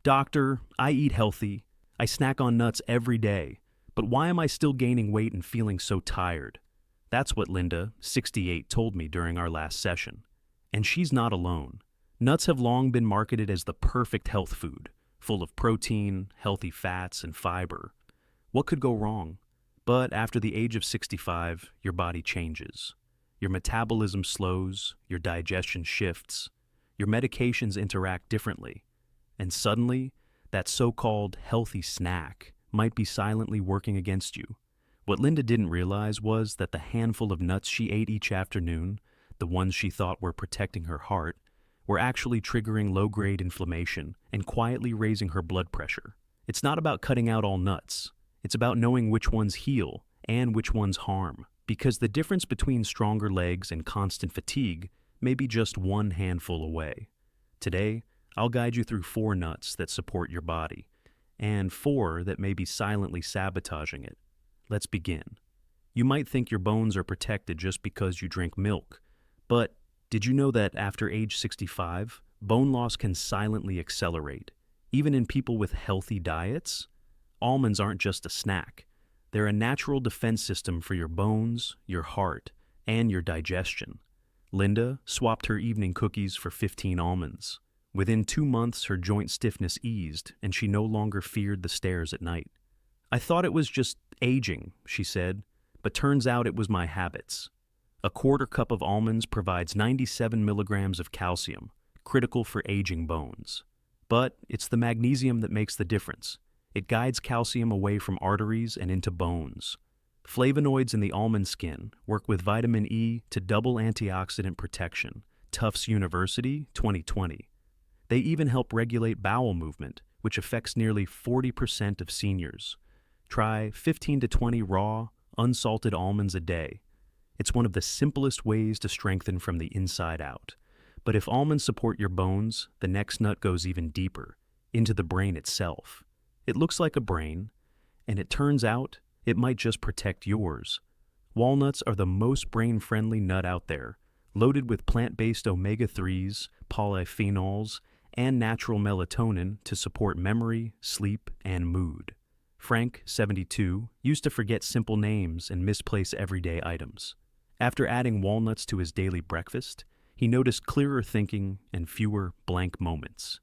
Doctor, I eat healthy. I snack on nuts every day. But why am I still gaining weight and feeling so tired? That's what Linda, 68, told me during our last session. And she's not alone. Nuts have long been marketed as the perfect health food, full of protein, healthy fats, and fiber. What could go wrong? But after the age of 65, your body changes. Your metabolism slows, your digestion shifts, your medications interact differently. And suddenly, that so-called healthy snack might be silently working against you. What Linda didn't realize was that the handful of nuts she ate each afternoon, the ones she thought were protecting her heart, were actually triggering low-grade inflammation and quietly raising her blood pressure. It's not about cutting out all nuts. It's about knowing which ones heal and which ones harm, because the difference between stronger legs and constant fatigue may be just one handful away. Today, I'll guide you through 4 nuts that support your body, and 4 that may be silently sabotaging it. Let's begin. You might think your bones are protected just because you drink milk, but did you know that after age 65, bone loss can silently accelerate, even in people with healthy diets? Almonds aren't just a snack. They're a natural defense system for your bones, your heart, and your digestion. Linda swapped her evening cookies for 15 almonds. Within 2 months, her joint stiffness eased, and she no longer feared the stairs at night. I thought it was just aging, she said, but turns out it was my habits. A quarter cup of almonds provides 97 milligrams of calcium, critical for aging bones. But it's the magnesium that makes the difference. It guides calcium away from arteries and into bones. Flavonoids in the almond skin work with vitamin E to double antioxidant protection. Tufts University, 2020. They even help regulate bowel movement, which affects nearly 40% of seniors. Try 15 to 20 raw, unsalted almonds a day. It's one of the simplest ways to strengthen from the inside out. But if almonds support your bones, the next nut goes even deeper, into the brain itself. It looks like a brain, and it turns out it might just protect yours. Walnuts are the most brain-friendly nut out there, loaded with plant-based omega-3s, polyphenols, and natural melatonin to support memory, sleep, and mood. Frank, 72, used to forget simple names and misplace everyday items. After adding walnuts to his daily breakfast, he noticed clearer thinking and fewer blank moments.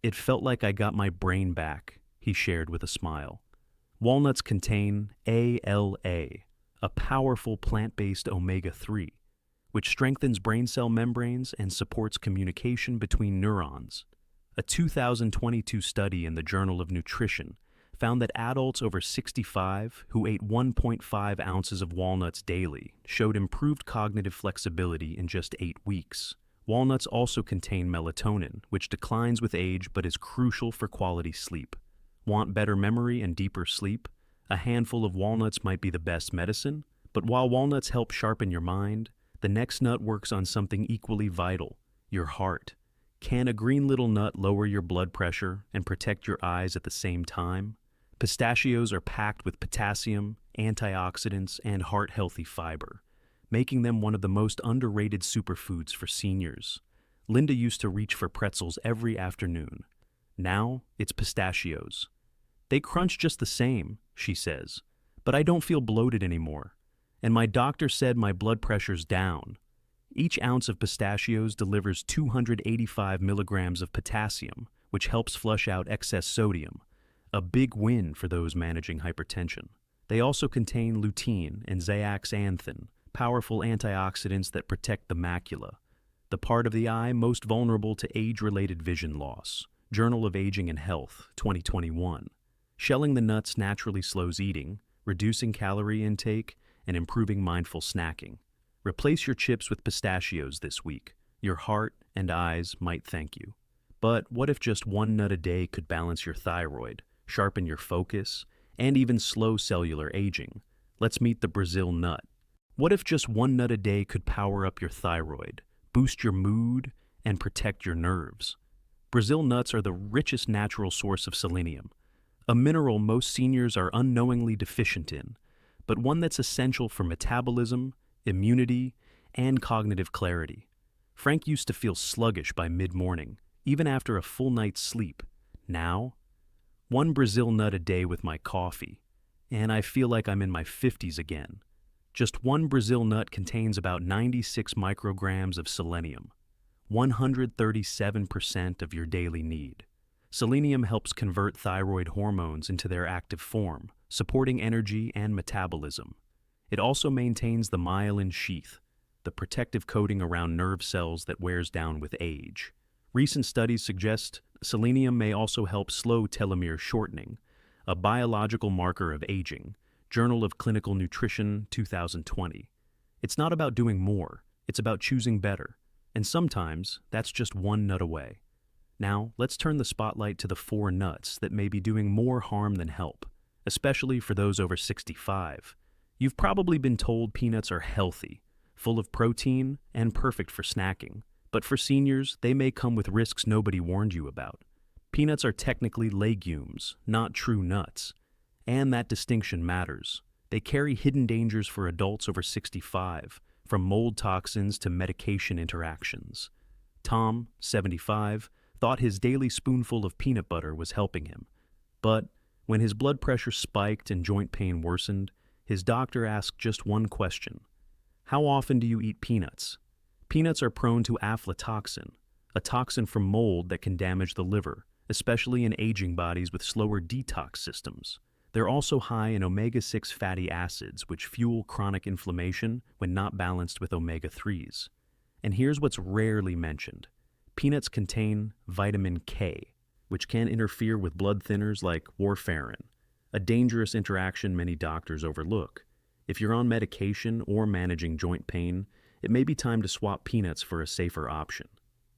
It felt like I got my brain back, he shared with a smile. Walnuts contain ALA, a powerful plant-based omega-3, which strengthens brain cell membranes and supports communication between neurons. A 2022 study in the Journal of Nutrition found that adults over 65 who ate 1.5 ounces of walnuts daily showed improved cognitive flexibility in just 8 weeks. Walnuts also contain melatonin, which declines with age but is crucial for quality sleep. Want better memory and deeper sleep? A handful of walnuts might be the best medicine, but while walnuts help sharpen your mind, the next nut works on something equally vital, your heart. Can a green little nut lower your blood pressure and protect your eyes at the same time? Pistachios are packed with potassium, antioxidants, and heart-healthy fiber, making them one of the most underrated superfoods for seniors. Linda used to reach for pretzels every afternoon. Now, it's pistachios. They crunch just the same, she says, but I don't feel bloated anymore. And my doctor said my blood pressure's down. Each ounce of pistachios delivers 285 milligrams of potassium, which helps flush out excess sodium, a big win for those managing hypertension. They also contain lutein and zeaxanthin, powerful antioxidants that protect the macula, the part of the eye most vulnerable to age-related vision loss. Journal of Aging and Health, 2021. Shelling the nuts naturally slows eating, reducing calorie intake, and improving mindful snacking. Replace your chips with pistachios this week. Your heart and eyes might thank you. But what if just 1 nut a day could balance your thyroid, sharpen your focus, and even slow cellular aging? Let's meet the Brazil nut. What if just 1 nut a day could power up your thyroid, boost your mood, and protect your nerves? Brazil nuts are the richest natural source of selenium, a mineral most seniors are unknowingly deficient in, but one that's essential for metabolism, immunity, and cognitive clarity. Frank used to feel sluggish by mid-morning, even after a full night's sleep. Now, one Brazil nut a day with my coffee, and I feel like I'm in my 50s again. Just one Brazil nut contains about 96 micrograms of selenium, 137% of your daily need. Selenium helps convert thyroid hormones into their active form, supporting energy and metabolism. It also maintains the myelin sheath, the protective coating around nerve cells that wears down with age. Recent studies suggest selenium may also help slow telomere shortening, a biological marker of aging. Journal of Clinical Nutrition, 2020. It's not about doing more, it's about choosing better. And sometimes, that's just one nut away. Now, let's turn the spotlight to the 4 nuts that may be doing more harm than help, especially for those over 65. You've probably been told peanuts are healthy, full of protein, and perfect for snacking. But for seniors, they may come with risks nobody warned you about. Peanuts are technically legumes, not true nuts. And that distinction matters. They carry hidden dangers for adults over 65, from mold toxins to medication interactions. Tom, 75, thought his daily spoonful of peanut butter was helping him. But when his blood pressure spiked and joint pain worsened, his doctor asked just one question. How often do you eat peanuts? Peanuts are prone to aflatoxin, a toxin from mold that can damage the liver, especially in aging bodies with slower detox systems. They're also high in omega-6 fatty acids, which fuel chronic inflammation when not balanced with omega-3s. And here's what's rarely mentioned. Peanuts contain vitamin K, which can interfere with blood thinners like warfarin, a dangerous interaction many doctors overlook. If you're on medication or managing joint pain, it may be time to swap peanuts for a safer option.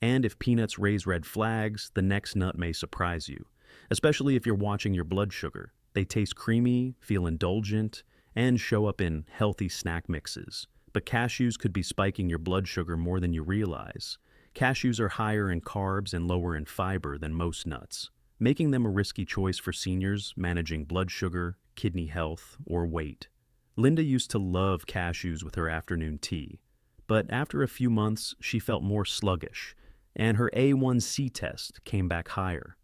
And if peanuts raise red flags, the next nut may surprise you, especially if you're watching your blood sugar. They taste creamy, feel indulgent, and show up in healthy snack mixes. But cashews could be spiking your blood sugar more than you realize. Cashews are higher in carbs and lower in fiber than most nuts, making them a risky choice for seniors managing blood sugar, kidney health, or weight. Linda used to love cashews with her afternoon tea, but after a few months, she felt more sluggish, and her A1C test came back higher.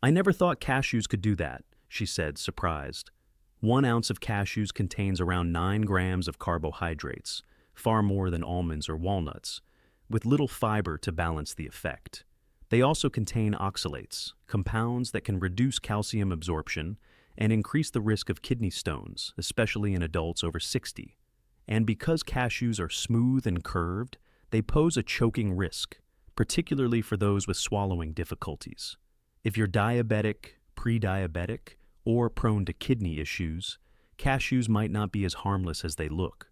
I never thought cashews could do that, she said, surprised. 1 ounce of cashews contains around 9 grams of carbohydrates, far more than almonds or walnuts, with little fiber to balance the effect. They also contain oxalates, compounds that can reduce calcium absorption and increase the risk of kidney stones, especially in adults over 60. And because cashews are smooth and curved, they pose a choking risk, particularly for those with swallowing difficulties. If you're diabetic, pre-diabetic, or prone to kidney issues, cashews might not be as harmless as they look.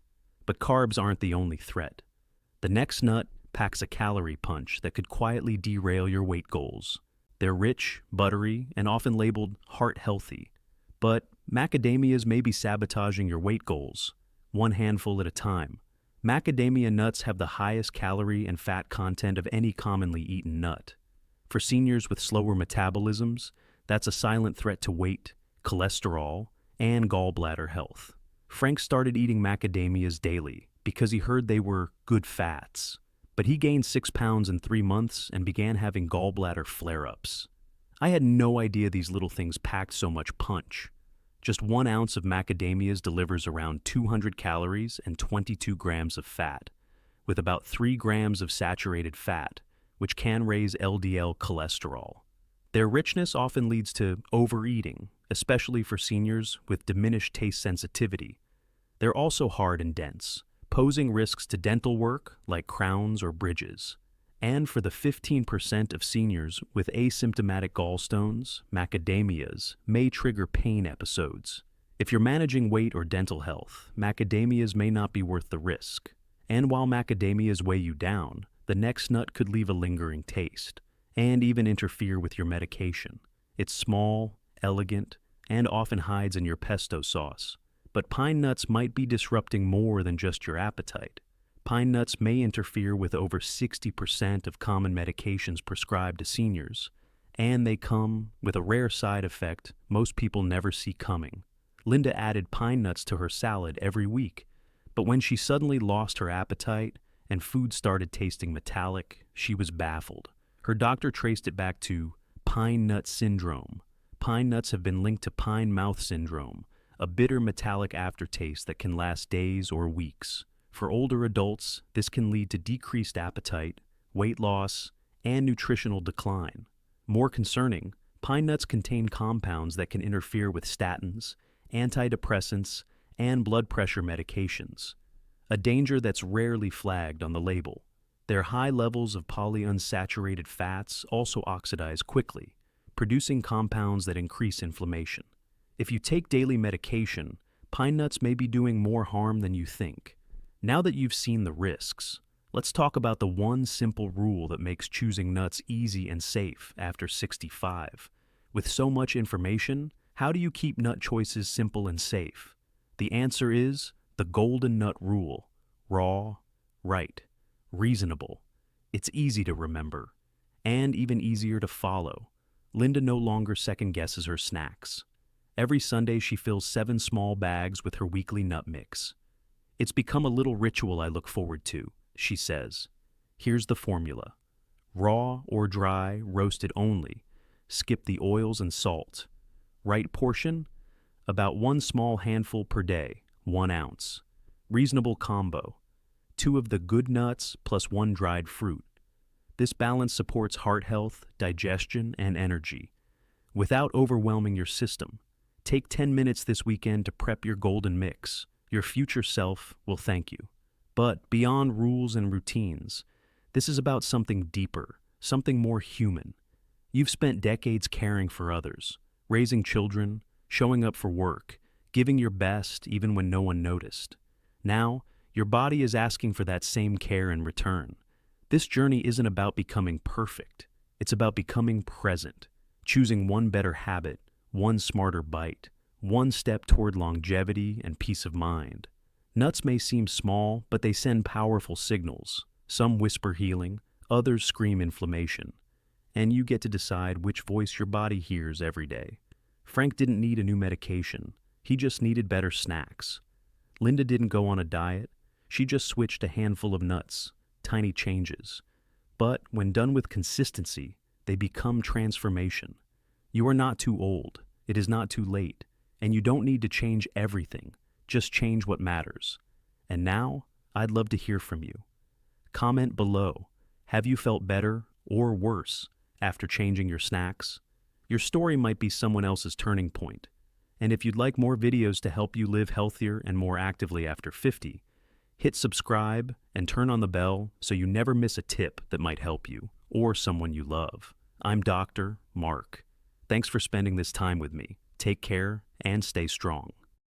But carbs aren't the only threat. The next nut packs a calorie punch that could quietly derail your weight goals. They're rich, buttery, and often labeled heart-healthy. But macadamias may be sabotaging your weight goals, one handful at a time. Macadamia nuts have the highest calorie and fat content of any commonly eaten nut. For seniors with slower metabolisms, that's a silent threat to weight, cholesterol, and gallbladder health. Frank started eating macadamias daily because he heard they were good fats. But he gained 6 pounds in 3 months and began having gallbladder flare-ups. I had no idea these little things packed so much punch. Just 1 ounce of macadamias delivers around 200 calories and 22 grams of fat, with about 3 grams of saturated fat, which can raise LDL cholesterol. Their richness often leads to overeating, especially for seniors with diminished taste sensitivity. They're also hard and dense, posing risks to dental work like crowns or bridges. And for the 15% of seniors with asymptomatic gallstones, macadamias may trigger pain episodes. If you're managing weight or dental health, macadamias may not be worth the risk. And while macadamias weigh you down, the next nut could leave a lingering taste, and even interfere with your medication. It's small, elegant, and often hides in your pesto sauce. But pine nuts might be disrupting more than just your appetite. Pine nuts may interfere with over 60% of common medications prescribed to seniors, and they come with a rare side effect most people never see coming. Linda added pine nuts to her salad every week, but when she suddenly lost her appetite and food started tasting metallic, she was baffled. Her doctor traced it back to Pine nut syndrome. Pine nuts have been linked to pine mouth syndrome, a bitter metallic aftertaste that can last days or weeks. For older adults, this can lead to decreased appetite, weight loss, and nutritional decline. More concerning, pine nuts contain compounds that can interfere with statins, antidepressants, and blood pressure medications, a danger that's rarely flagged on the label. Their high levels of polyunsaturated fats also oxidize quickly, producing compounds that increase inflammation. If you take daily medication, pine nuts may be doing more harm than you think. Now that you've seen the risks, let's talk about the one simple rule that makes choosing nuts easy and safe after 65. With so much information, how do you keep nut choices simple and safe? The answer is the golden nut rule: raw, right, reasonable. It's easy to remember, and even easier to follow. Linda no longer second-guesses her snacks. Every Sunday she fills 7 small bags with her weekly nut mix. "It's become a little ritual I look forward to," she says. Here's the formula: raw or dry, roasted only. Skip the oils and salt. Right portion? About 1 small handful per day, 1 ounce. Reasonable combo: 2 of the good nuts plus 1 dried fruit. This balance supports heart health, digestion, and energy, without overwhelming your system. Take 10 minutes this weekend to prep your golden mix. Your future self will thank you. But beyond rules and routines, this is about something deeper, something more human. You've spent decades caring for others, raising children, showing up for work, giving your best even when no one noticed. Now, your body is asking for that same care in return. This journey isn't about becoming perfect. It's about becoming present, choosing one better habit, one smarter bite, one step toward longevity and peace of mind. Nuts may seem small, but they send powerful signals. Some whisper healing, others scream inflammation. And you get to decide which voice your body hears every day. Frank didn't need a new medication. He just needed better snacks. Linda didn't go on a diet. She just switched a handful of nuts, tiny changes. But when done with consistency, they become transformation. You are not too old. It is not too late. And you don't need to change everything. Just change what matters. And now, I'd love to hear from you. Comment below. Have you felt better or worse after changing your snacks? Your story might be someone else's turning point. And if you'd like more videos to help you live healthier and more actively after 50, hit subscribe and turn on the bell so you never miss a tip that might help you or someone you love. I'm Dr. Mark. Thanks for spending this time with me. Take care and stay strong.